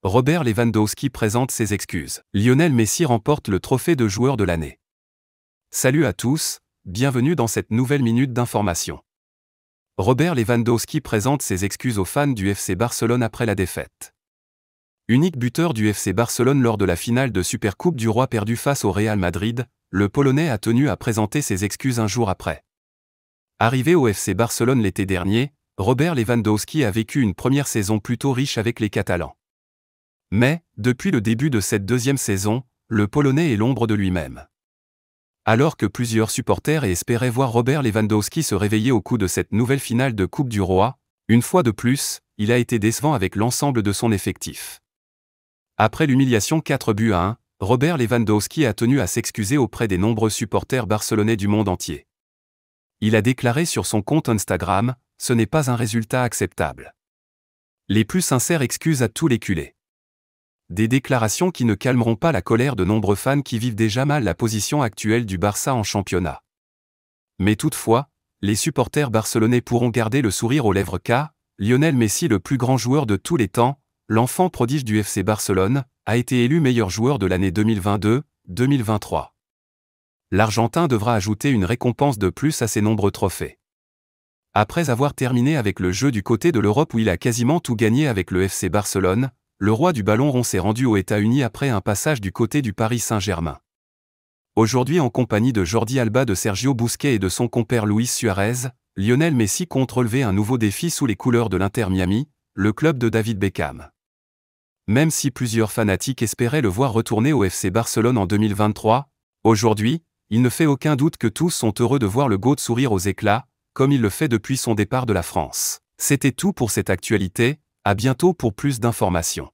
Robert Lewandowski présente ses excuses. Lionel Messi remporte le trophée de joueur de l'année. Salut à tous, bienvenue dans cette nouvelle minute d'information. Robert Lewandowski présente ses excuses aux fans du FC Barcelone après la défaite. Unique buteur du FC Barcelone lors de la finale de Supercoupe du Roi perdue face au Real Madrid, le Polonais a tenu à présenter ses excuses un jour après. Arrivé au FC Barcelone l'été dernier, Robert Lewandowski a vécu une première saison plutôt riche avec les Catalans. Mais, depuis le début de cette deuxième saison, le Polonais est l'ombre de lui-même. Alors que plusieurs supporters espéraient voir Robert Lewandowski se réveiller au coup de cette nouvelle finale de Coupe du Roi, une fois de plus, il a été décevant avec l'ensemble de son effectif. Après l'humiliation 4-1, Robert Lewandowski a tenu à s'excuser auprès des nombreux supporters barcelonais du monde entier. Il a déclaré sur son compte Instagram « Ce n'est pas un résultat acceptable. Les plus sincères excuses à tous les culés ». Des déclarations qui ne calmeront pas la colère de nombreux fans qui vivent déjà mal la position actuelle du Barça en championnat. Mais toutefois, les supporters barcelonais pourront garder le sourire aux lèvres car Lionel Messi, le plus grand joueur de tous les temps, l'enfant prodige du FC Barcelone, a été élu meilleur joueur de l'année 2022-2023. L'Argentin devra ajouter une récompense de plus à ses nombreux trophées. Après avoir terminé avec le jeu du côté de l'Europe où il a quasiment tout gagné avec le FC Barcelone, le roi du ballon rond s'est rendu aux États-Unis après un passage du côté du Paris Saint-Germain. Aujourd'hui en compagnie de Jordi Alba, de Sergio Busquets et de son compère Luis Suarez, Lionel Messi compte relever un nouveau défi sous les couleurs de l'Inter Miami, le club de David Beckham. Même si plusieurs fanatiques espéraient le voir retourner au FC Barcelone en 2023, aujourd'hui, il ne fait aucun doute que tous sont heureux de voir le GOAT sourire aux éclats, comme il le fait depuis son départ de la France. C'était tout pour cette actualité, à bientôt pour plus d'informations.